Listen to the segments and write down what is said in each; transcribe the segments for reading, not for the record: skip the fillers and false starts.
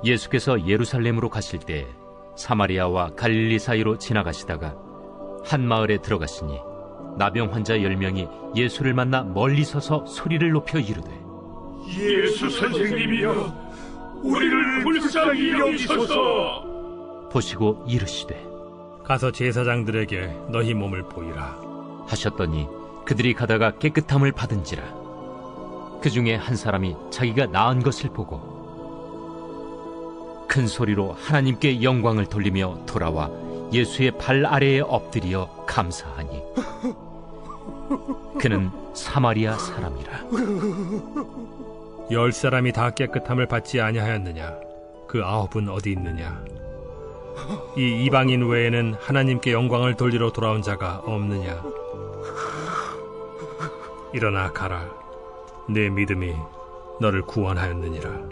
예수께서 예루살렘으로 가실 때 사마리아와 갈릴리 사이로 지나가시다가 한 마을에 들어가시니 나병 환자 10명이 예수를 만나 멀리 서서 소리를 높여 이르되 예수 선생님이여, 우리를 불쌍히 여기소서. 보시고 이르시되 가서 제사장들에게 너희 몸을 보이라 하셨더니 그들이 가다가 깨끗함을 받은지라. 그 중에 한 사람이 자기가 나은 것을 보고 큰 소리로 하나님께 영광을 돌리며 돌아와 예수의 발 아래에 엎드려 감사하니 그는 사마리아 사람이라. 10사람이 다 깨끗함을 받지 아니하였느냐? 그 9은 어디 있느냐? 이 이방인 외에는 하나님께 영광을 돌리러 돌아온 자가 없느냐? 일어나 가라. 내 믿음이 너를 구원하였느니라.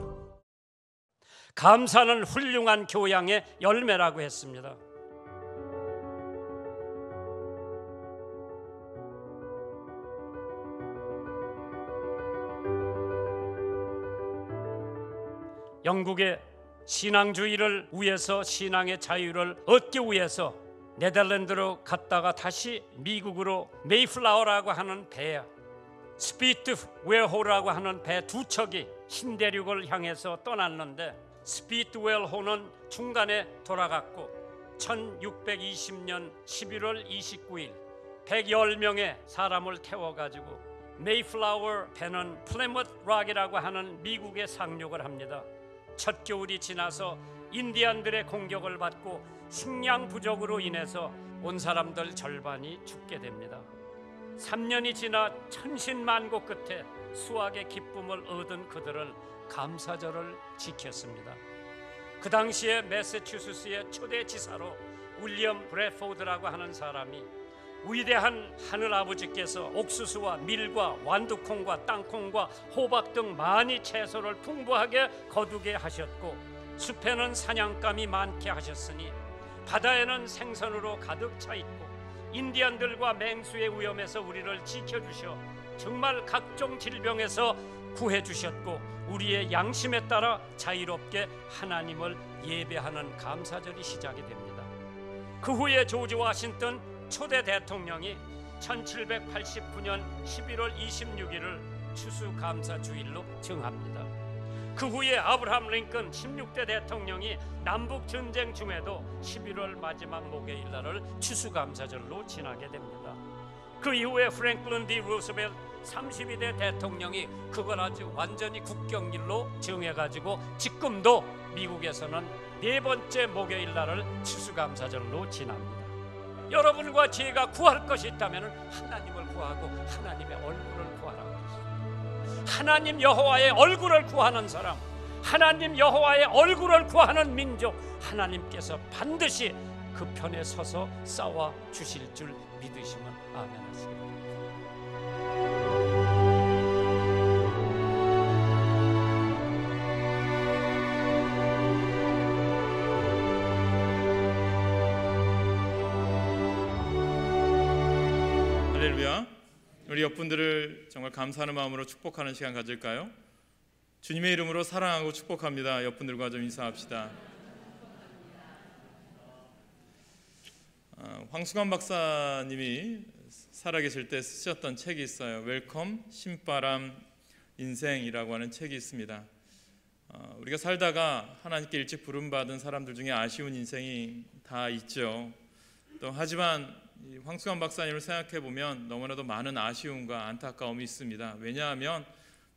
감사는 훌륭한 교양의 열매라고 했습니다. 영국의 신앙주의를 위해서, 신앙의 자유를 얻기 위해서 네덜란드로 갔다가 다시 미국으로 메이플라워라고 하는 배, 스피트 웰호라고 하는 배 2척이 신대륙을 향해서 떠났는데 스피트 웰호는 중간에 돌아갔고 1620년 11월 29일 110명의 사람을 태워가지고 메이플라워 배는 플레머트 락이라고 하는 미국에 상륙을 합니다. 첫 겨울이 지나서 인디안들의 공격을 받고 식량 부족으로 인해서 온 사람들 절반이 죽게 됩니다. 3년이 지나 천신만고 끝에 수확의 기쁨을 얻은 그들은 감사절을 지켰습니다. 그 당시에 매사추세츠의 초대 지사로 윌리엄 브래포드라고 하는 사람이 위대한 하늘아버지께서 옥수수와 밀과 완두콩과 땅콩과 호박 등 많이 채소를 풍부하게 거두게 하셨고 숲에는 사냥감이 많게 하셨으니 바다에는 생선으로 가득 차 있고 인디안들과 맹수의 위험에서 우리를 지켜주셔 정말 각종 질병에서 구해주셨고 우리의 양심에 따라 자유롭게 하나님을 예배하는 감사절이 시작이 됩니다. 그 후에 조지 워싱턴 초대 대통령이 1789년 11월 26일을 추수감사주일로 정합니다. 그 후에 아브라함 링컨 16대 대통령이 남북전쟁 중에도 11월 마지막 목요일 날을 추수감사절로 지나게 됩니다. 그 이후에 프랭클린 D 루스벨트 32대 대통령이 그걸 아주 완전히 국경일로 정해가지고 지금도 미국에서는 4번째 목요일 날을 추수감사절로 지납니다. 여러분과 제가 구할 것이 있다면 하나님을 구하고 하나님의 얼굴을 구하라고 했습니다. 하나님 여호와의 얼굴을 구하는 사람, 하나님 여호와의 얼굴을 구하는 민족, 하나님께서 반드시 그 편에 서서 싸워 주실 줄 믿으시면 아멘 하시기 바랍니다. 할렐루야. 우리 옆분들을 정말 감사하는 마음으로 축복하는 시간 가질까요? 주님의 이름으로 사랑하고 축복합니다. 옆분들과 좀 인사합시다. 황수관 박사님이 살아계실 때 쓰셨던 책이 있어요. 웰컴 신바람 인생이라고 하는 책이 있습니다. 우리가 살다가 하나님께 일찍 부름받은 사람들 중에 아쉬운 인생이 다 있죠. 또 하지만 황수관 박사님을 생각해 보면 너무나도 많은 아쉬움과 안타까움이 있습니다. 왜냐하면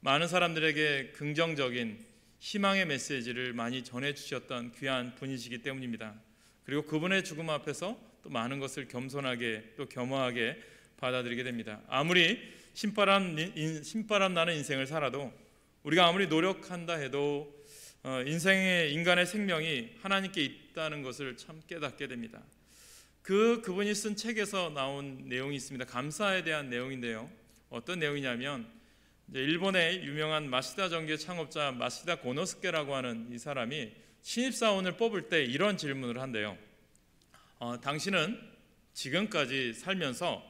많은 사람들에게 긍정적인 희망의 메시지를 많이 전해주셨던 귀한 분이시기 때문입니다. 그리고 그분의 죽음 앞에서 또 많은 것을 겸손하게 또 겸허하게 받아들이게 됩니다. 아무리 신바람 나는 인생을 살아도 우리가 아무리 노력한다 해도 인간의 생명이 하나님께 있다는 것을 참 깨닫게 됩니다. 그분이 쓴 책에서 나온 내용이 있습니다. 감사에 대한 내용인데요. 어떤 내용이냐면 일본의 유명한 마시다 전기의 창업자 마시다 고노스케라고 하는 이 사람이 신입사원을 뽑을 때 이런 질문을 한대요. 당신은 지금까지 살면서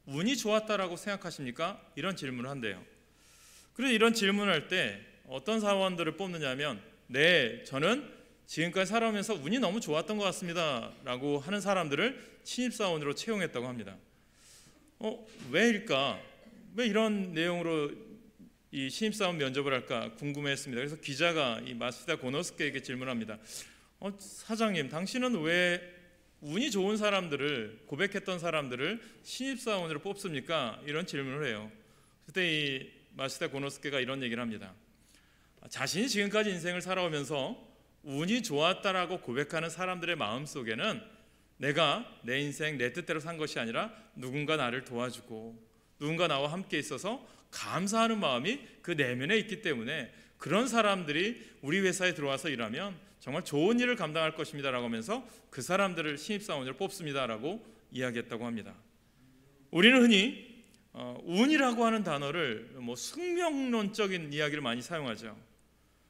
운이 좋았다라고 생각하십니까? 이런 질문을 한대요. 그래서 이런 질문을 할 때 어떤 사원들을 뽑느냐면 네, 저는 지금까지 살아오면서 운이 너무 좋았던 것 같습니다 라고 하는 사람들을 신입사원으로 채용했다고 합니다. 왜일까? 왜 이런 내용으로 이 신입사원 면접을 할까 궁금했습니다. 그래서 기자가 이 마시다 고노스케에게 질문합니다. 사장님, 당신은 왜 운이 좋은 사람들을, 고백했던 사람들을 신입사원으로 뽑습니까? 이런 질문을 해요. 그때 이 마시다 고노스케가 이런 얘기를 합니다. 자신이 지금까지 인생을 살아오면서 운이 좋았다라고 고백하는 사람들의 마음속에는 내가 내 인생 내 뜻대로 산 것이 아니라 누군가 나를 도와주고 누군가 나와 함께 있어서 감사하는 마음이 그 내면에 있기 때문에 그런 사람들이 우리 회사에 들어와서 일하면 정말 좋은 일을 감당할 것입니다 라고 하면서 그 사람들을 신입사원으로 뽑습니다라고 이야기했다고 합니다. 우리는 흔히 운이라고 하는 단어를 숙명론적인 이야기를 많이 사용하죠.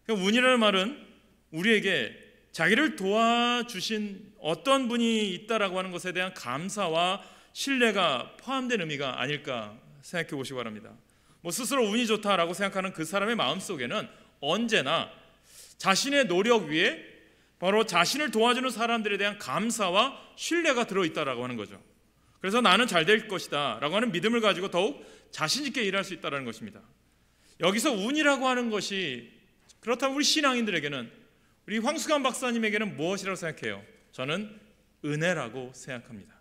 운이라는 말은 우리에게 자기를 도와주신 어떤 분이 있다라고 하는 것에 대한 감사와 신뢰가 포함된 의미가 아닐까 생각해 보시기 바랍니다. 스스로 운이 좋다라고 생각하는 그 사람의 마음속에는 언제나 자신의 노력 위에 바로 자신을 도와주는 사람들에 대한 감사와 신뢰가 들어있다라고 하는 거죠. 그래서 나는 잘 될 것이다 라고 하는 믿음을 가지고 더욱 자신 있게 일할 수 있다는 것입니다. 여기서 운이라고 하는 것이 그렇다면 우리 신앙인들에게는, 우리 황수관 박사님에게는 무엇이라고 생각해요? 저는 은혜라고 생각합니다.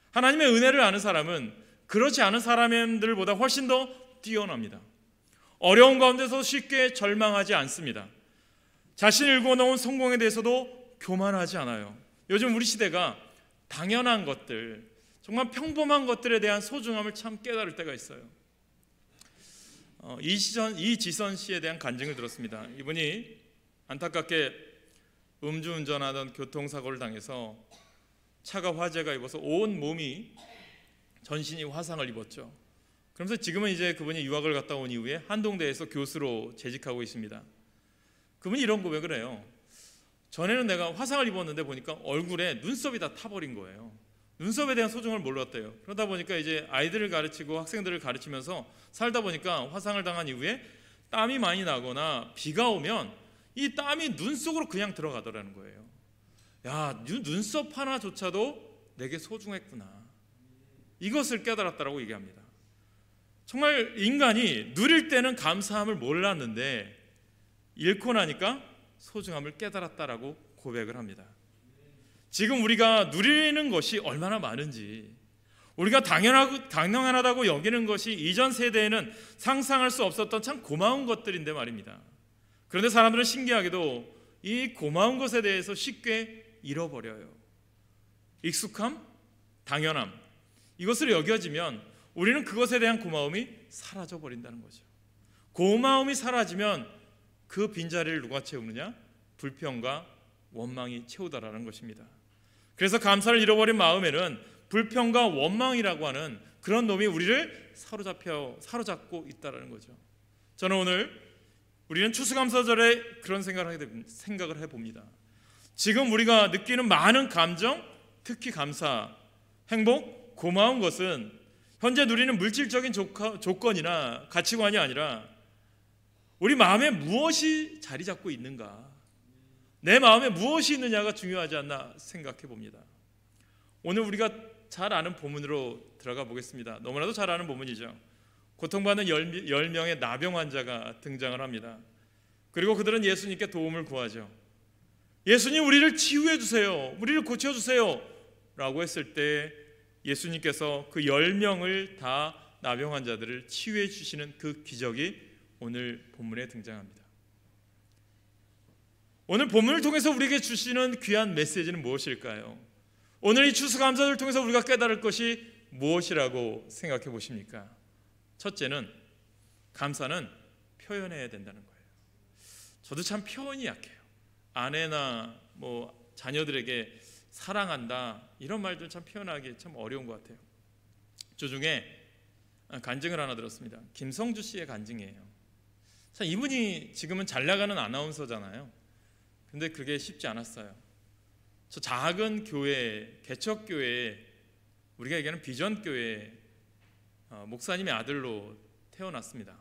하나님의 은혜를 아는 사람은 그렇지 않은 사람들보다 훨씬 더 뛰어납니다. 어려운 가운데서 쉽게 절망하지 않습니다. 자신이 일궈놓은 성공에 대해서도 교만하지 않아요. 요즘 우리 시대가 당연한 것들, 정말 평범한 것들에 대한 소중함을 참 깨달을 때가 있어요. 이지선 씨에 대한 간증을 들었습니다. 이분이 안타깝게 음주운전하던 교통사고를 당해서 차가 화재가 입어서 온 몸이, 전신이 화상을 입었죠. 그러면서 지금은 이제 그분이 유학을 갔다 온 이후에 한동대에서 교수로 재직하고 있습니다. 그분이 이런 고백을 해요. 전에는 내가 화상을 입었는데 보니까 얼굴에 눈썹이 다 타버린 거예요. 눈썹에 대한 소중을 몰랐대요. 그러다 보니까 이제 아이들을 가르치고 학생들을 가르치면서 살다 보니까 화상을 당한 이후에 땀이 많이 나거나 비가 오면 이 땀이 눈 속으로 그냥 들어가더라는 거예요. 야, 눈썹 하나조차도 내게 소중했구나. 이것을 깨달았다라고 얘기합니다. 정말 인간이 누릴 때는 감사함을 몰랐는데 잃고 나니까 소중함을 깨달았다라고 고백을 합니다. 지금 우리가 누리는 것이 얼마나 많은지, 우리가 당연하다고 여기는 것이 이전 세대에는 상상할 수 없었던 참 고마운 것들인데 말입니다. 그런데 사람들은 신기하게도 이 고마운 것에 대해서 쉽게 잃어버려요. 익숙함, 당연함, 이것을 여겨지면 우리는 그것에 대한 고마움이 사라져버린다는 거죠. 고마움이 사라지면 그 빈자리를 누가 채우느냐? 불평과 원망이 채우다라는 것입니다. 그래서 감사를 잃어버린 마음에는 불평과 원망이라고 하는 그런 놈이 우리를 사로잡고 있다라는 거죠. 저는 오늘 우리는 추수감사절에 그런 생각을 해봅니다. 지금 우리가 느끼는 많은 감정, 특히 감사, 행복, 고마운 것은 현재 누리는 물질적인 조건이나 가치관이 아니라 우리 마음에 무엇이 자리 잡고 있는가, 내 마음에 무엇이 있느냐가 중요하지 않나 생각해 봅니다. 오늘 우리가 잘 아는 본문으로 들어가 보겠습니다. 너무나도 잘 아는 본문이죠. 고통받는 10명의 나병 환자가 등장을 합니다. 그리고 그들은 예수님께 도움을 구하죠. 예수님, 우리를 치유해 주세요, 우리를 고쳐주세요 라고 했을 때 예수님께서 그 10명을 다 나병 환자들을 치유해 주시는 그 기적이 오늘 본문에 등장합니다. 오늘 본문을 통해서 우리에게 주시는 귀한 메시지는 무엇일까요? 오늘 이 추수감사절을 통해서 우리가 깨달을 것이 무엇이라고 생각해 보십니까? 첫째는 감사는 표현해야 된다는 거예요. 저도 참 표현이 약해요. 아내나 자녀들에게 사랑한다 이런 말들 참 표현하기 참 어려운 것 같아요. 주중에 간증을 하나 들었습니다. 김성주 씨의 간증이에요. 참 이분이 지금은 잘 나가는 아나운서잖아요. 근데 그게 쉽지 않았어요. 저 작은 교회, 개척교회, 우리가 얘기하는 비전교회 목사님의 아들로 태어났습니다.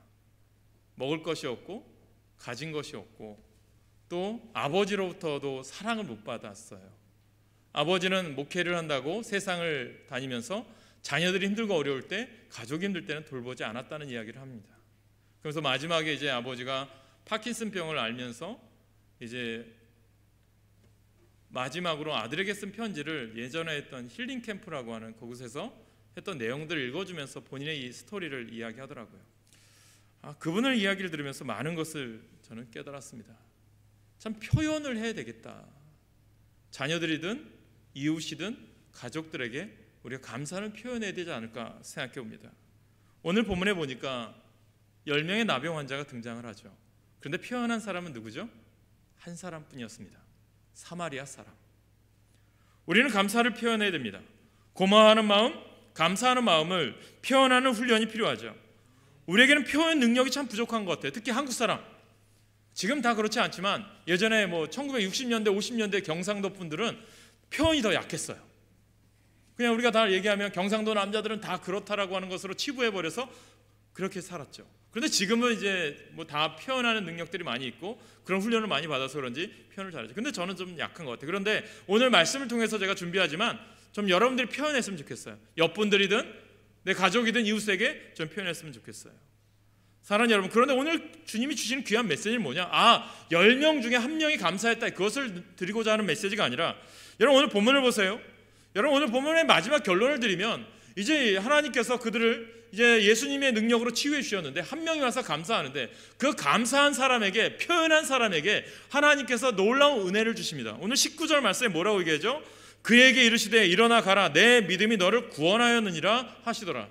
먹을 것이 없고 가진 것이 없고 또 아버지로부터도 사랑을 못 받았어요. 아버지는 목회를 한다고 세상을 다니면서 자녀들이 힘들고 어려울 때, 가족이 힘들 때는 돌보지 않았다는 이야기를 합니다. 그래서 마지막에 이제 아버지가 파킨슨병을 앓면서 이제 마지막으로 아들에게 쓴 편지를 예전에 했던 힐링 캠프라고 하는 그곳에서 했던 내용들을 읽어주면서 본인의 이 스토리를 이야기하더라고요. 그분의 이야기를 들으면서 많은 것을 저는 깨달았습니다. 참 표현을 해야 되겠다. 자녀들이든 이웃이든 가족들에게 우리가 감사를 표현해야 되지 않을까 생각해 봅니다. 오늘 본문에 보니까 10명의 나병 환자가 등장을 하죠. 그런데 표현한 사람은 누구죠? 한 사람뿐이었습니다. 사마리아 사람. 우리는 감사를 표현해야 됩니다. 고마워하는 마음, 감사하는 마음을 표현하는 훈련이 필요하죠. 우리에게는 표현 능력이 참 부족한 것 같아요. 특히 한국 사람. 지금 다 그렇지 않지만 예전에 1960년대, 50년대 경상도 분들은 표현이 더 약했어요. 그냥 우리가 다 얘기하면 경상도 남자들은 다 그렇다라고 하는 것으로 치부해버려서 그렇게 살았죠. 그런데 지금은 이제 다 표현하는 능력들이 많이 있고 그런 훈련을 많이 받아서 그런지 표현을 잘하죠. 근데 저는 좀 약한 것 같아요. 그런데 오늘 말씀을 통해서 제가 준비하지만 좀 여러분들이 표현했으면 좋겠어요. 옆분들이든 내 가족이든 이웃에게 좀 표현했으면 좋겠어요. 사랑하는 여러분, 그런데 오늘 주님이 주시는 귀한 메시지는 뭐냐? 10명 중에 1명이 감사했다. 그것을 드리고자 하는 메시지가 아니라, 여러분 오늘 본문을 보세요. 여러분 오늘 본문의 마지막 결론을 드리면, 이제 하나님께서 그들을 이제 예수님의 능력으로 치유해 주셨는데 1명이 와서 감사하는데, 그 감사한 사람에게, 표현한 사람에게 하나님께서 놀라운 은혜를 주십니다. 오늘 19절 말씀에 뭐라고 얘기하죠? 그에게 이르시되 일어나 가라, 내 믿음이 너를 구원하였느니라 하시더라.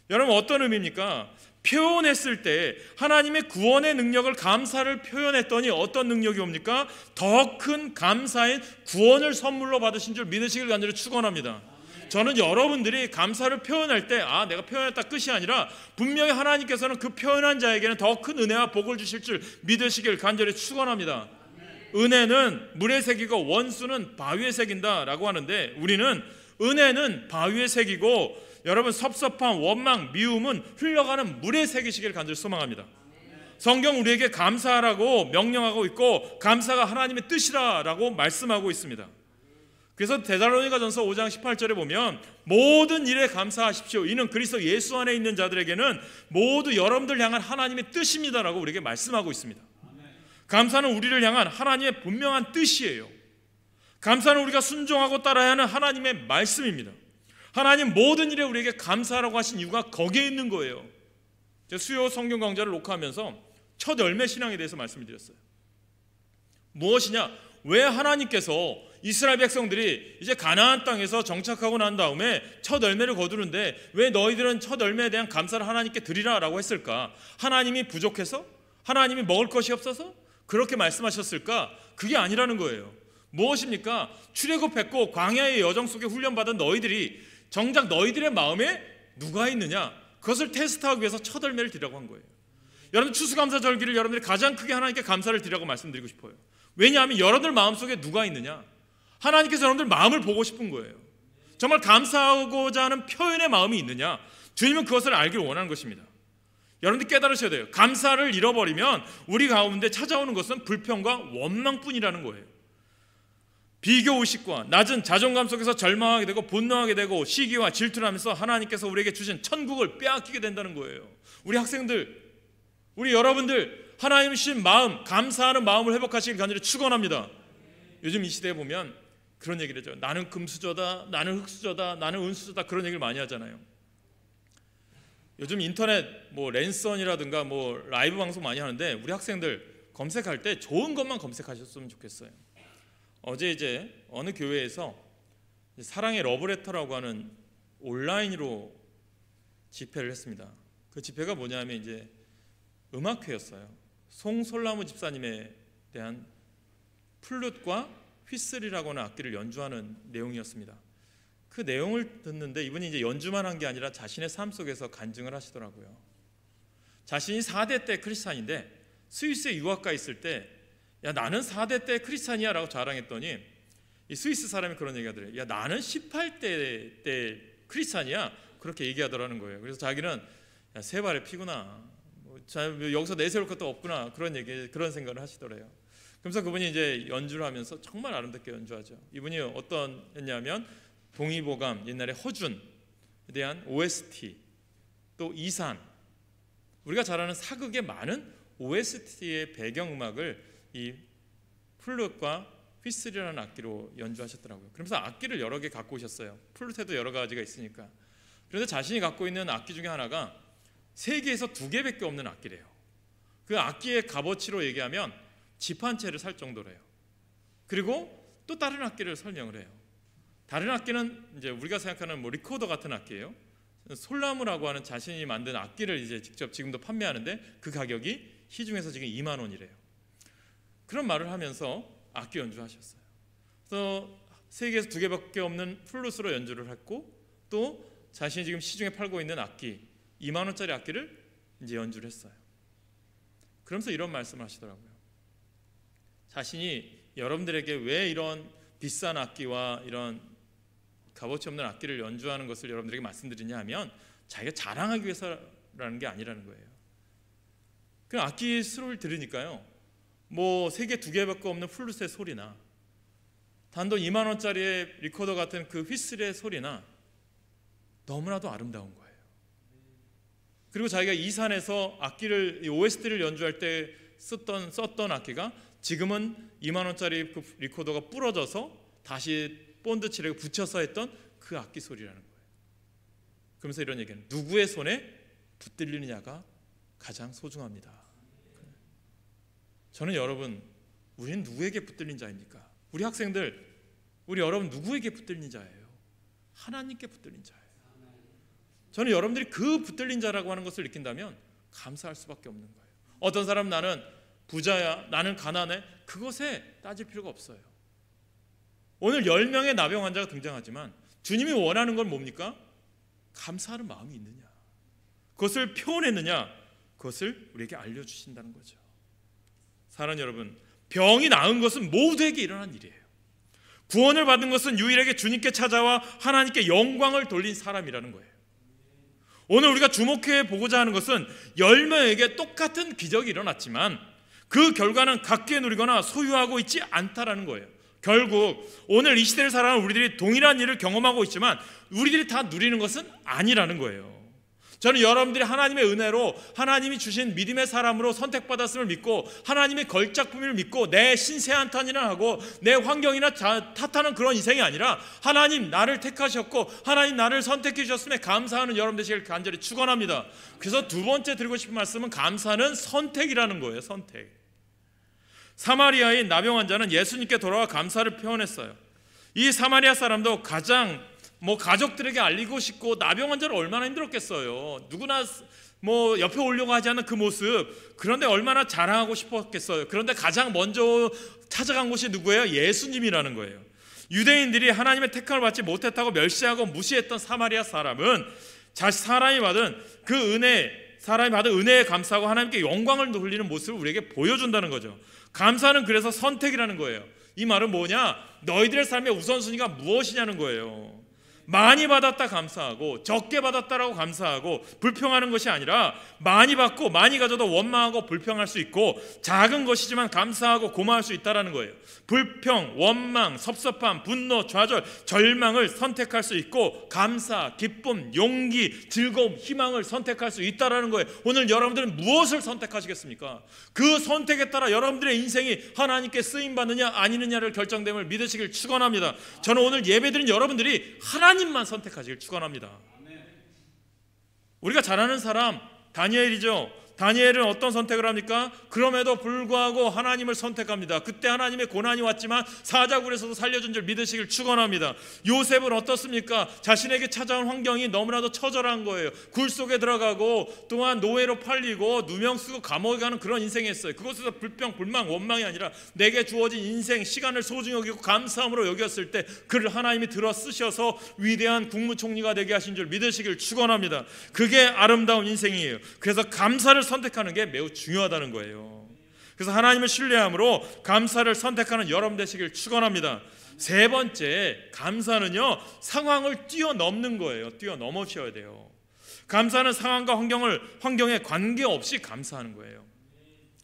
여러분 어떤 의미입니까? 표현했을 때 하나님의 구원의 능력을, 감사를 표현했더니 어떤 능력이 옵니까? 더 큰 감사인 구원을 선물로 받으신 줄 믿으시길 간절히 축원합니다. 저는 여러분들이 감사를 표현할 때 내가 표현했다 끝이 아니라 분명히 하나님께서는 그 표현한 자에게는 더 큰 은혜와 복을 주실 줄 믿으시길 간절히 축원합니다. 은혜는 물에 새기고 원수는 바위에 새긴다라고 하는데, 우리는 은혜는 바위에 새기고 여러분 섭섭함, 원망, 미움은 흘러가는 물에 새기시길 간절히 소망합니다. 성경 우리에게 감사하라고 명령하고 있고 감사가 하나님의 뜻이라고 말씀하고 있습니다. 그래서 데살로니가전서 5장 18절에 보면 모든 일에 감사하십시오. 이는 그리스도 예수 안에 있는 자들에게는 모두 여러분들 향한 하나님의 뜻입니다라고 우리에게 말씀하고 있습니다. 감사는 우리를 향한 하나님의 분명한 뜻이에요. 감사는 우리가 순종하고 따라야 하는 하나님의 말씀입니다. 하나님 모든 일에 우리에게 감사하라고 하신 이유가 거기에 있는 거예요. 제가 수요 성경 강좌를 녹화하면서 첫 열매 신앙에 대해서 말씀을 드렸어요. 무엇이냐? 왜 하나님께서 이스라엘 백성들이 이제 가나안 땅에서 정착하고 난 다음에 첫 열매를 거두는데 왜 너희들은 첫 열매에 대한 감사를 하나님께 드리라라고 했을까? 하나님이 부족해서? 하나님이 먹을 것이 없어서? 그렇게 말씀하셨을까? 그게 아니라는 거예요. 무엇입니까? 출애굽했고 광야의 여정 속에 훈련받은 너희들이 정작 너희들의 마음에 누가 있느냐? 그것을 테스트하기 위해서 첫 열매를 드리라고 한 거예요. 여러분 추수감사절기를 여러분들이 가장 크게 하나님께 감사를 드리라고 말씀드리고 싶어요. 왜냐하면 여러분들 마음속에 누가 있느냐? 하나님께서 여러분들 마음을 보고 싶은 거예요. 정말 감사하고자 하는 표현의 마음이 있느냐? 주님은 그것을 알기를 원하는 것입니다. 여러분들 깨달으셔야 돼요. 감사를 잃어버리면 우리 가운데 찾아오는 것은 불평과 원망뿐이라는 거예요. 비교의식과 낮은 자존감 속에서 절망하게 되고 분노하게 되고 시기와 질투를 하면서 하나님께서 우리에게 주신 천국을 빼앗기게 된다는 거예요. 우리 학생들, 우리 여러분들 하나님 주신 마음, 감사하는 마음을 회복하시길 간절히 축원합니다. 요즘 이 시대에 보면 그런 얘기를 하죠. 나는 금수저다, 나는 흙수저다, 나는 은수저다, 그런 얘기를 많이 하잖아요. 요즘 인터넷 랜선이라든가 라이브 방송 많이 하는데 우리 학생들 검색할 때 좋은 것만 검색하셨으면 좋겠어요. 어제 이제 어느 교회에서 사랑의 러브레터라고 하는 온라인으로 집회를 했습니다. 그 집회가 뭐냐면 이제 음악회였어요. 송솔나무 집사님에 대한 플룻과 휘슬이라고 하는 악기를 연주하는 내용이었습니다. 그 내용을 듣는데 이분이 이제 연주만 한 게 아니라 자신의 삶 속에서 간증을 하시더라고요. 자신이 4대 때 크리스찬인데 스위스에 유학가 있을 때 야 나는 4대 때 크리스찬이야 라고 자랑했더니 이 스위스 사람이 그런 얘기 하더래요. 야 나는 18대 때 크리스찬이야 그렇게 얘기하더라는 거예요. 그래서 자기는 야 세 발의 피구나, 여기서 내세울 것도 없구나, 그런 생각을 하시더래요. 그래서 그분이 이제 연주를 하면서 정말 아름답게 연주하죠. 이분이 어떤 했냐면 동의보감, 옛날에 허준에 대한 OST, 또 이산, 우리가 잘 아는 사극의 많은 OST의 배경음악을 이 플룻과 휘슬이라는 악기로 연주하셨더라고요. 그러면서 악기를 여러 개 갖고 오셨어요. 플룻에도 여러 가지가 있으니까. 그런데 자신이 갖고 있는 악기 중에 하나가 세계에서 2개밖에 없는 악기래요. 그 악기의 값어치로 얘기하면 집 한 채를 살 정도래요. 그리고 또 다른 악기를 설명을 해요. 다른 악기는 이제 우리가 생각하는 뭐 리코더 같은 악기예요. 솔나무라고 하는 자신이 만든 악기를 이제 직접 지금도 판매하는데 그 가격이 시중에서 지금 2만 원이래요. 그런 말을 하면서 악기 연주하셨어요. 그래서 세계에서 2개밖에 없는 플룻으로 연주를 했고 또 자신이 지금 시중에 팔고 있는 악기 2만 원짜리 악기를 이제 연주를 했어요. 그러면서 이런 말씀을 하시더라고요. 자신이 여러분들에게 왜 이런 비싼 악기와 이런 값어치 없는 악기를 연주하는 것을 여러분들에게 말씀드리냐 하면 자기가 자랑하기 위해서라는 게 아니라는 거예요. 그 악기 소리를 들으니까요, 뭐 세계 2개밖에 없는 플룻의 소리나 단돈 2만 원짜리의 리코더 같은 그 휘슬의 소리나 너무나도 아름다운 거예요. 그리고 자기가 이산에서 악기를 OST를 연주할 때 썼던 악기가 지금은 2만 원짜리 그 리코더가 부러져서 다시 본드 칠에 붙여서 했던 그 악기 소리라는 거예요. 그러면서 이런 얘기는 누구의 손에 붙들리느냐가 가장 소중합니다. 저는 여러분, 우리는 누구에게 붙들린 자입니까? 우리 학생들, 우리 여러분 누구에게 붙들린 자예요? 하나님께 붙들린 자예요. 저는 여러분들이 그 붙들린 자라고 하는 것을 느낀다면 감사할 수밖에 없는 거예요. 어떤 사람 나는 부자야, 나는 가난해, 그것에 따질 필요가 없어요. 오늘 10명의 나병 환자가 등장하지만 주님이 원하는 건 뭡니까? 감사하는 마음이 있느냐, 그것을 표현했느냐, 그것을 우리에게 알려주신다는 거죠. 사랑하는 여러분, 병이 나은 것은 모두에게 일어난 일이에요. 구원을 받은 것은 유일하게 주님께 찾아와 하나님께 영광을 돌린 사람이라는 거예요. 오늘 우리가 주목해 보고자 하는 것은 10명에게 똑같은 기적이 일어났지만 그 결과는 각기에 누리거나 소유하고 있지 않다라는 거예요. 결국 오늘 이 시대를 살아가는 우리들이 동일한 일을 경험하고 있지만 우리들이 다 누리는 것은 아니라는 거예요. 저는 여러분들이 하나님의 은혜로 하나님이 주신 믿음의 사람으로 선택받았음을 믿고 하나님의 걸작품을 믿고 내 신세 한탄이나 하고 내 환경이나 탓하는 그런 인생이 아니라 하나님 나를 택하셨고 하나님 나를 선택해 주셨음에 감사하는 여러분 되시길 간절히 축원합니다. 그래서 두 번째 드리고 싶은 말씀은 감사는 선택이라는 거예요. 선택. 사마리아인 나병 환자는 예수님께 돌아와 감사를 표현했어요. 이 사마리아 사람도 가장 가족들에게 알리고 싶고 나병 환자를 얼마나 힘들었겠어요. 누구나 옆에 오려고 하지 않는 그 모습, 그런데 얼마나 자랑하고 싶었겠어요. 그런데 가장 먼저 찾아간 곳이 누구예요? 예수님이라는 거예요. 유대인들이 하나님의 택함을 받지 못했다고 멸시하고 무시했던 사마리아 사람은 사람이 받은 그 은혜, 사람이 받은 은혜에 감사하고 하나님께 영광을 돌리는 모습을 우리에게 보여준다는 거죠. 감사는 그래서 선택이라는 거예요. 이 말은 뭐냐? 너희들의 삶의 우선순위가 무엇이냐는 거예요. 많이 받았다 감사하고 적게 받았다라고 감사하고 불평하는 것이 아니라 많이 받고 많이 가져도 원망하고 불평할 수 있고 작은 것이지만 감사하고 고마울 수 있다라는 거예요. 불평, 원망, 섭섭함, 분노, 좌절, 절망을 선택할 수 있고 감사, 기쁨, 용기, 즐거움, 희망을 선택할 수 있다라는 거예요. 오늘 여러분들은 무엇을 선택하시겠습니까? 그 선택에 따라 여러분들의 인생이 하나님께 쓰임받느냐 아니느냐를 결정됨을 믿으시길 축원합니다. 저는 오늘 예배드린 여러분들이 하나님만 선택하시길 축원합니다. 우리가 잘 아는 사람 다니엘이죠. 다니엘은 어떤 선택을 합니까? 그럼에도 불구하고 하나님을 선택합니다. 그때 하나님의 고난이 왔지만 사자굴에서도 살려준 줄 믿으시길 축원합니다. 요셉은 어떻습니까? 자신에게 찾아온 환경이 너무나도 처절한 거예요. 굴 속에 들어가고 또한 노예로 팔리고 누명 쓰고 감옥에 가는 그런 인생이었어요. 그것에서 불평, 불만, 원망이 아니라 내게 주어진 인생, 시간을 소중히 여기고 감사함으로 여겼을 때 그를 하나님이 들어 쓰셔서 위대한 국무총리가 되게 하신 줄 믿으시길 축원합니다. 그게 아름다운 인생이에요. 그래서 감사를 선택하는 게 매우 중요하다는 거예요. 그래서 하나님을 신뢰함으로 감사를 선택하는 여러분 되시길 축원합니다. 세 번째, 감사는요 상황을 뛰어넘는 거예요. 뛰어넘으셔야 돼요. 감사는 상황과 환경에 관계없이 감사하는 거예요.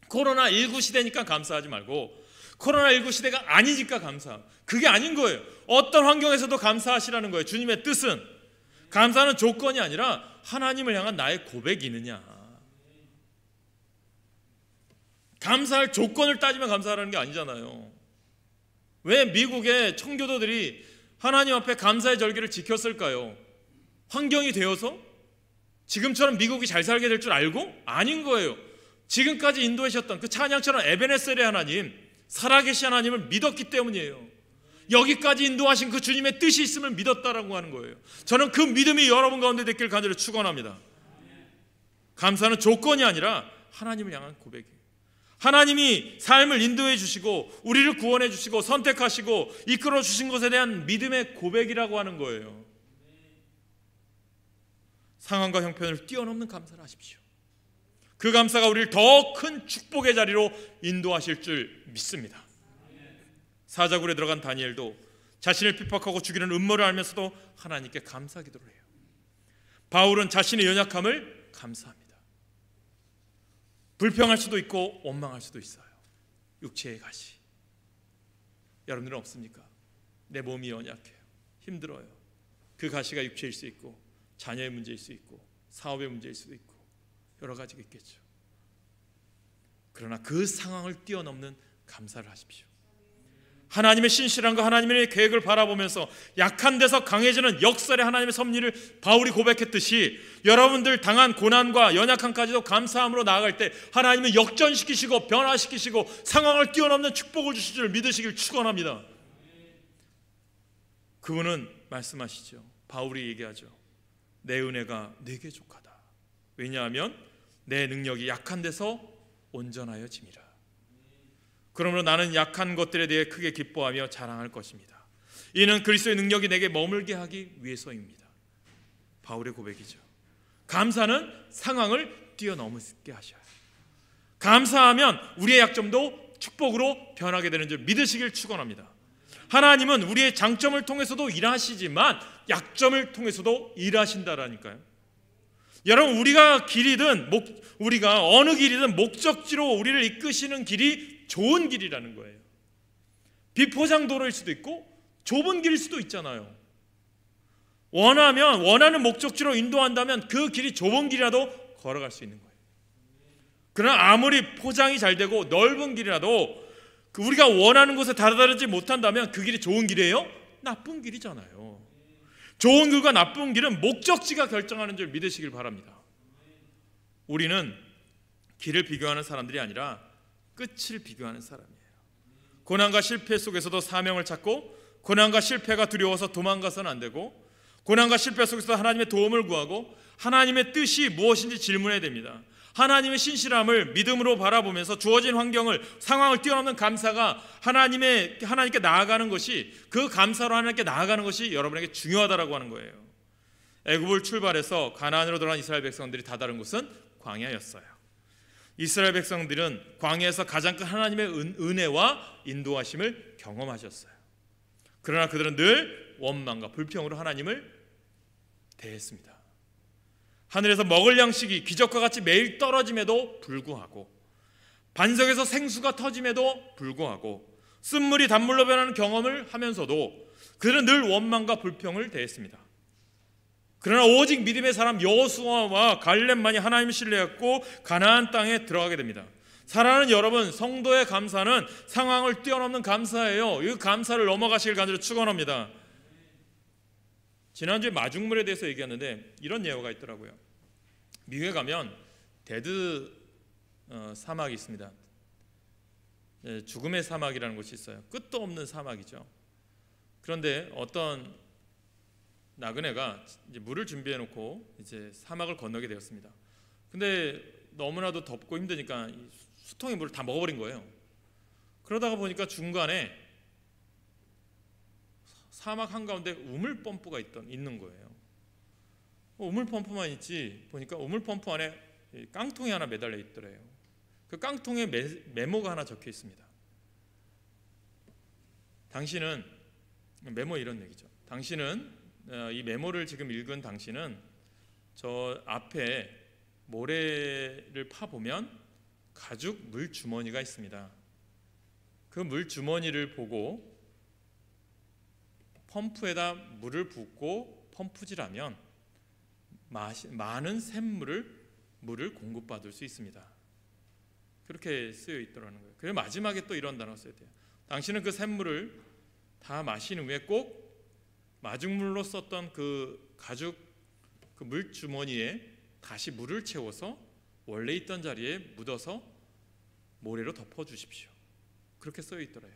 코로나19 시대니까 감사하지 말고 코로나19 시대가 아니니까 감사. 그게 아닌 거예요. 어떤 환경에서도 감사하시라는 거예요. 주님의 뜻은 감사는 조건이 아니라 하나님을 향한 나의 고백이느냐. 감사할 조건을 따지면 감사하라는 게 아니잖아요. 왜 미국의 청교도들이 하나님 앞에 감사의 절기를 지켰을까요? 환경이 되어서? 지금처럼 미국이 잘 살게 될 줄 알고? 아닌 거예요. 지금까지 인도하셨던 그 찬양처럼 에베네셀의 하나님, 살아계신 하나님을 믿었기 때문이에요. 여기까지 인도하신 그 주님의 뜻이 있음을 믿었다라고 하는 거예요. 저는 그 믿음이 여러분 가운데 있길 간절히 축원합니다. 감사는 조건이 아니라 하나님을 향한 고백이에요. 하나님이 삶을 인도해 주시고 우리를 구원해 주시고 선택하시고 이끌어 주신 것에 대한 믿음의 고백이라고 하는 거예요. 상황과 형편을 뛰어넘는 감사를 하십시오. 그 감사가 우리를 더 큰 축복의 자리로 인도하실 줄 믿습니다. 사자굴에 들어간 다니엘도 자신을 핍박하고 죽이는 음모를 알면서도 하나님께 감사 기도를 해요. 바울은 자신의 연약함을 감사합니다. 불평할 수도 있고 원망할 수도 있어요. 육체의 가시. 여러분들은 없습니까? 내 몸이 연약해요. 힘들어요. 그 가시가 육체일 수 있고 자녀의 문제일 수 있고 사업의 문제일 수도 있고 여러 가지가 있겠죠. 그러나 그 상황을 뛰어넘는 감사를 하십시오. 하나님의 신실함과 하나님의 계획을 바라보면서 약한 데서 강해지는 역설의 하나님의 섭리를 바울이 고백했듯이 여러분들 당한 고난과 연약함까지도 감사함으로 나아갈 때 하나님은 역전시키시고 변화시키시고 상황을 뛰어넘는 축복을 주실 줄 믿으시길 축원합니다. 그분은 말씀하시죠. 바울이 얘기하죠. 내 은혜가 네게 족하다. 왜냐하면 내 능력이 약한 데서 온전하여 짐이라. 그러므로 나는 약한 것들에 대해 크게 기뻐하며 자랑할 것입니다. 이는 그리스도의 능력이 내게 머물게 하기 위해서입니다. 바울의 고백이죠. 감사는 상황을 뛰어넘게 하셔요. 감사하면 우리의 약점도 축복으로 변하게 되는 줄 믿으시길 축원합니다. 하나님은 우리의 장점을 통해서도 일하시지만 약점을 통해서도 일하신다라니까요. 여러분 우리가 어느 길이든 목적지로 우리를 이끄시는 길이 좋은 길이라는 거예요. 비포장도로일 수도 있고 좁은 길일 수도 있잖아요. 원하는 목적지로 인도한다면 그 길이 좁은 길이라도 걸어갈 수 있는 거예요. 그러나 아무리 포장이 잘 되고 넓은 길이라도 우리가 원하는 곳에 다다르지 못한다면 그 길이 좋은 길이에요? 나쁜 길이잖아요. 좋은 길과 나쁜 길은 목적지가 결정하는 줄 믿으시길 바랍니다. 우리는 길을 비교하는 사람들이 아니라 끝을 비교하는 사람이에요. 고난과 실패 속에서도 사명을 찾고 고난과 실패가 두려워서 도망가서는 안 되고 고난과 실패 속에서 하나님의 도움을 구하고 하나님의 뜻이 무엇인지 질문해야 됩니다. 하나님의 신실함을 믿음으로 바라보면서 주어진 상황을 뛰어넘는 감사가 하나님께 나아가는 것이 그 감사로 하나님께 나아가는 것이 여러분에게 중요하다라고 하는 거예요. 애굽을 출발해서 가나안으로 들어간 이스라엘 백성들이 다다른 곳은 광야였어요. 이스라엘 백성들은 광야에서 가장 큰 하나님의 은혜와 인도하심을 경험하셨어요. 그러나 그들은 늘 원망과 불평으로 하나님을 대했습니다. 하늘에서 먹을 양식이 기적과 같이 매일 떨어짐에도 불구하고 반석에서 생수가 터짐에도 불구하고 쓴물이 단물로 변하는 경험을 하면서도 그들은 늘 원망과 불평을 대했습니다. 그러나 오직 믿음의 사람 여호수아와 갈렙만이 하나님을 신뢰했고 가나안 땅에 들어가게 됩니다. 사랑하는 여러분, 성도의 감사는 상황을 뛰어넘는 감사예요. 이 감사를 넘어가시길 간절히 축원합니다. 지난주에 마중물에 대해서 얘기했는데 이런 예화가 있더라고요. 미국에 가면 데드 사막이 있습니다. 죽음의 사막이라는 곳이 있어요. 끝도 없는 사막이죠. 그런데 어떤 나그네가 이제 물을 준비해 놓고 이제 사막을 건너게 되었습니다. 근데 너무나도 덥고 힘드니까 수통의 물을 다 먹어버린 거예요. 그러다가 보니까 중간에 사막 한가운데 우물 펌프가 있는 거예요. 우물 펌프만 있지 보니까 우물 펌프 안에 깡통이 하나 매달려 있더래요. 그 깡통에 메모가 하나 적혀 있습니다. 당신은, 메모 이런 얘기죠. 당신은 이 메모를 지금 읽은 당신은 저 앞에 모래를 파보면 가죽 물 주머니가 있습니다. 그 물 주머니를 보고 펌프에다 물을 붓고 펌프질하면 많은 물을 공급받을 수 있습니다. 그렇게 쓰여 있더라는 거예요. 그리고 마지막에 또 이런 단어가 써야 돼요. 당신은 그 샘물을 다 마신 후에 꼭 마중물로 썼던 그 가죽 그 물 주머니에 다시 물을 채워서 원래 있던 자리에 묻어서 모래로 덮어 주십시오. 그렇게 써여 있더래요.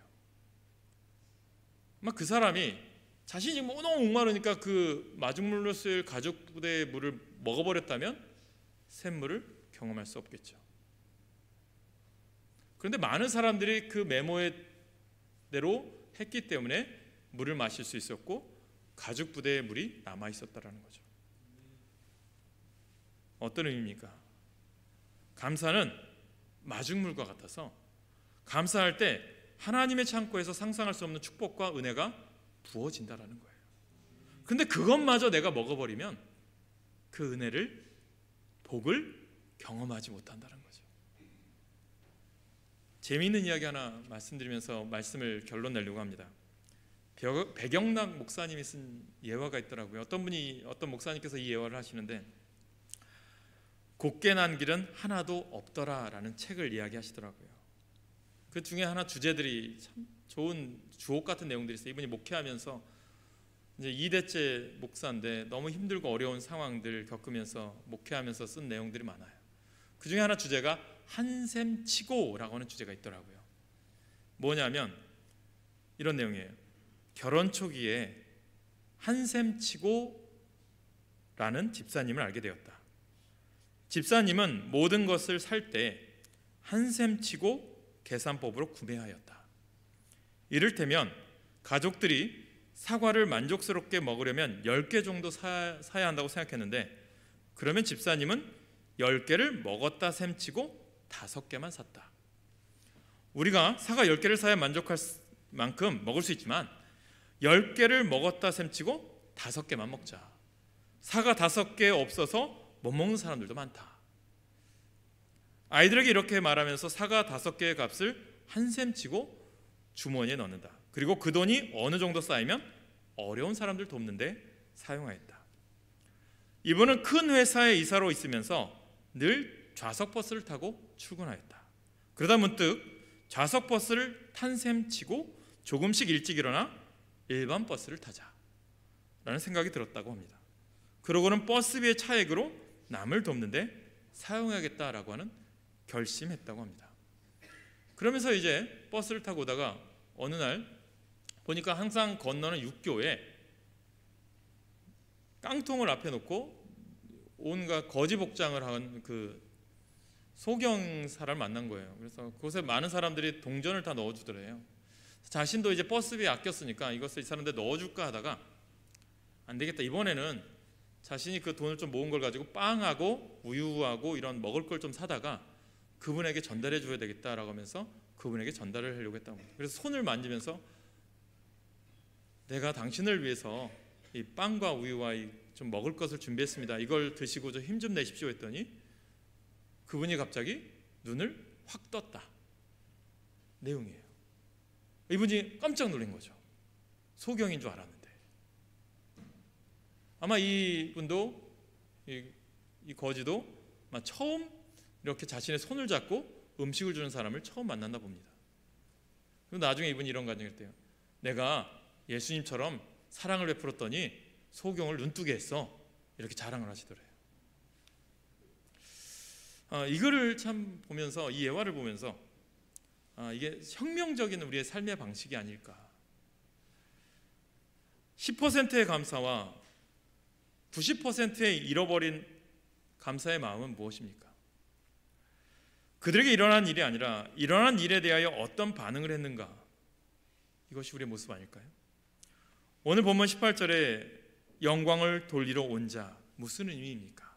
그 사람이 자신이 너무 목마르니까 그 마중물로 쓸 가죽 부대의 물을 먹어버렸다면 샘물을 경험할 수 없겠죠. 그런데 많은 사람들이 그 메모대로 했기 때문에 물을 마실 수 있었고 가죽 부대의 물이 남아 있었다라는 거죠. 어떤 의미입니까? 감사는 마중물과 같아서 감사할 때 하나님의 창고에서 상상할 수 없는 축복과 은혜가 부어진다라는 거예요. 근데 그것마저 내가 먹어버리면 그 은혜를 복을 경험하지 못한다는 거죠. 재미있는 이야기 하나 말씀드리면서 말씀을 결론 내려고 합니다. 백영락 목사님이 쓴 예화가 있더라고요. 어떤 목사님께서 이 예화를 하시는데 곱게 난 길은 하나도 없더라라는 책을 이야기하시더라고요. 그 중에 하나 주제들이 참 좋은 주옥 같은 내용들이 있어요. 이분이 목회하면서 이제 2대째 목사인데 너무 힘들고 어려운 상황들 겪으면서 목회하면서 쓴 내용들이 많아요. 그 중에 하나 주제가 한샘 치고라고 하는 주제가 있더라고요. 뭐냐면 이런 내용이에요. 결혼 초기에 한샘 치고라는 집사님을 알게 되었다. 집사님은 모든 것을 살 때 한샘 치고 계산법으로 구매하였다. 이를테면 가족들이 사과를 만족스럽게 먹으려면 10개 정도 사야 한다고 생각했는데 그러면 집사님은 10개를 먹었다 셈치고 5개만 샀다. 우리가 사과 10개를 사야 만족할 만큼 먹을 수 있지만 10개를 먹었다 셈치고 5개만 먹자. 사과 5개 없어서 못 먹는 사람들도 많다. 아이들에게 이렇게 말하면서 사과 5개의 값을 한 셈 치고 주머니에 넣는다. 그리고 그 돈이 어느 정도 쌓이면 어려운 사람들 돕는데 사용하였다. 이분은 큰 회사에 이사로 있으면서 늘 좌석버스를 타고 출근하였다. 그러다 문득 좌석버스를 탄 셈 치고 조금씩 일찍 일어나 일반 버스를 타자라는 생각이 들었다고 합니다. 그러고는 버스비의 차액으로 남을 돕는데 사용하겠다라고 하는 결심했다고 합니다. 그러면서 이제 버스를 타고 오다가 어느 날 보니까 항상 건너는 육교에 깡통을 앞에 놓고 온갖 거지 복장을 한 그 소경 사람을 만난 거예요. 그래서 그곳에 많은 사람들이 동전을 다 넣어주더래요. 자신도 이제 버스비에 아꼈으니까 이것을 이 사람들 넣어줄까 하다가 안 되겠다. 이번에는 자신이 그 돈을 좀 모은 걸 가지고 빵하고 우유하고 이런 먹을 걸 좀 사다가 그분에게 전달해 줘야 되겠다라고 하면서 그분에게 전달을 하려고 했다고 합니다. 그래서 손을 만지면서 내가 당신을 위해서 이 빵과 우유와 좀 먹을 것을 준비했습니다. 이걸 드시고 좀 힘 좀 내십시오 했더니 그분이 갑자기 눈을 확 떴다. 내용이에요. 이분이 깜짝 놀란 거죠. 소경인 줄 알았는데. 아마 이분도 이 거지도 처음 이렇게 자신의 손을 잡고 음식을 주는 사람을 처음 만났나 봅니다. 그리고 나중에 이분이 이런 간증을 했대요. 내가 예수님처럼 사랑을 베풀었더니 소경을 눈뜨게 했어. 이렇게 자랑을 하시더래요. 이거를 참 보면서 이 예화를 보면서 이게 혁명적인 우리의 삶의 방식이 아닐까. 10%의 감사와 90%의 잃어버린 감사의 마음은 무엇입니까? 그들에게 일어난 일이 아니라 일어난 일에 대하여 어떤 반응을 했는가? 이것이 우리의 모습 아닐까요? 오늘 본문 18절에 영광을 돌리러 온 자, 무슨 의미입니까?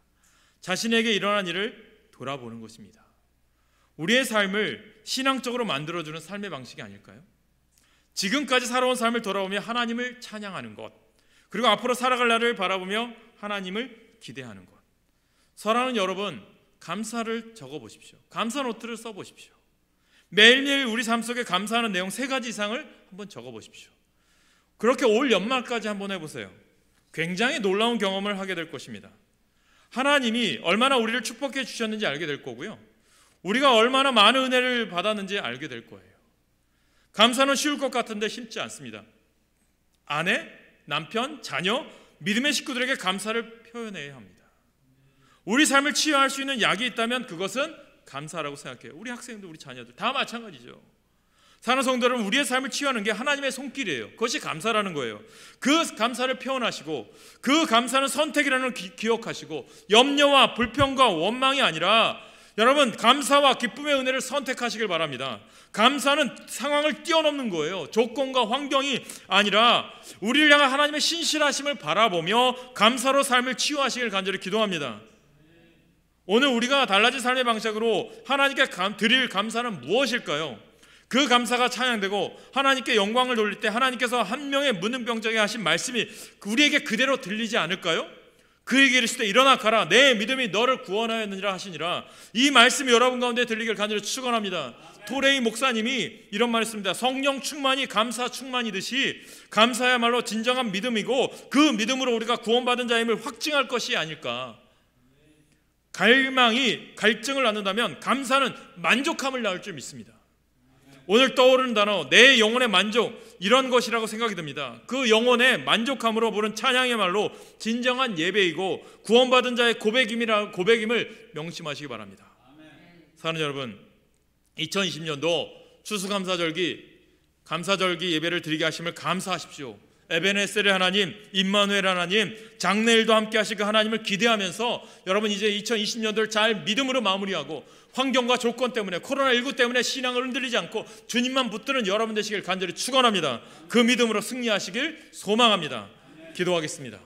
자신에게 일어난 일을 돌아보는 것입니다. 우리의 삶을 신앙적으로 만들어주는 삶의 방식이 아닐까요? 지금까지 살아온 삶을 돌아보며 하나님을 찬양하는 것, 그리고 앞으로 살아갈 날을 바라보며 하나님을 기대하는 것. 사랑하는 여러분, 감사를 적어보십시오. 감사 노트를 써보십시오. 매일매일 우리 삶 속에 감사하는 내용 3가지 이상을 한번 적어보십시오. 그렇게 올 연말까지 한번 해보세요. 굉장히 놀라운 경험을 하게 될 것입니다. 하나님이 얼마나 우리를 축복해 주셨는지 알게 될 거고요, 우리가 얼마나 많은 은혜를 받았는지 알게 될 거예요. 감사는 쉬울 것 같은데 쉽지 않습니다. 아내, 남편, 자녀, 믿음의 식구들에게 감사를 표현해야 합니다. 우리 삶을 치유할 수 있는 약이 있다면 그것은 감사라고 생각해요. 우리 학생들, 우리 자녀들 다 마찬가지죠. 사는 성도 여러분, 우리의 삶을 치유하는 게 하나님의 손길이에요. 그것이 감사라는 거예요. 그 감사를 표현하시고, 그 감사는 선택이라는 걸 기억하시고, 염려와 불평과 원망이 아니라 여러분, 감사와 기쁨의 은혜를 선택하시길 바랍니다. 감사는 상황을 뛰어넘는 거예요. 조건과 환경이 아니라 우리를 향한 하나님의 신실하심을 바라보며 감사로 삶을 치유하시길 간절히 기도합니다. 오늘 우리가 달라진 삶의 방식으로 하나님께 드릴 감사는 무엇일까요? 그 감사가 찬양되고 하나님께 영광을 돌릴 때 하나님께서 한 명의 문둥병자에게 하신 말씀이 우리에게 그대로 들리지 않을까요? 그에게 이르시되 일어나 가라, 내 믿음이 너를 구원하였느니라 하시니라. 이 말씀이 여러분 가운데 들리길 간절히 축원합니다. 토레이 목사님이 이런 말을 했습니다. 성령 충만이 감사 충만이듯이 감사야말로 진정한 믿음이고, 그 믿음으로 우리가 구원받은 자임을 확증할 것이 아닐까. 갈증을 낳는다면 감사는 만족함을 낳을 줄 믿습니다. 오늘 떠오르는 단어 내 영혼의 만족, 이런 것이라고 생각이 듭니다. 그 영혼의 만족함으로 부른 찬양의 말로 진정한 예배이고 구원받은 자의 고백임을 명심하시기 바랍니다. 사랑하는 여러분, 2020년도 추수감사절기, 감사절기 예배를 드리게 하심을 감사하십시오. 에베네셀의 하나님, 임마누엘 하나님, 장래일도 함께 하실 그 하나님을 기대하면서 여러분 이제 2020년도를 잘 믿음으로 마무리하고, 환경과 조건 때문에, 코로나19 때문에 신앙을 흔들리지 않고 주님만 붙드는 여러분 되시길 간절히 축원합니다. 그 믿음으로 승리하시길 소망합니다. 기도하겠습니다.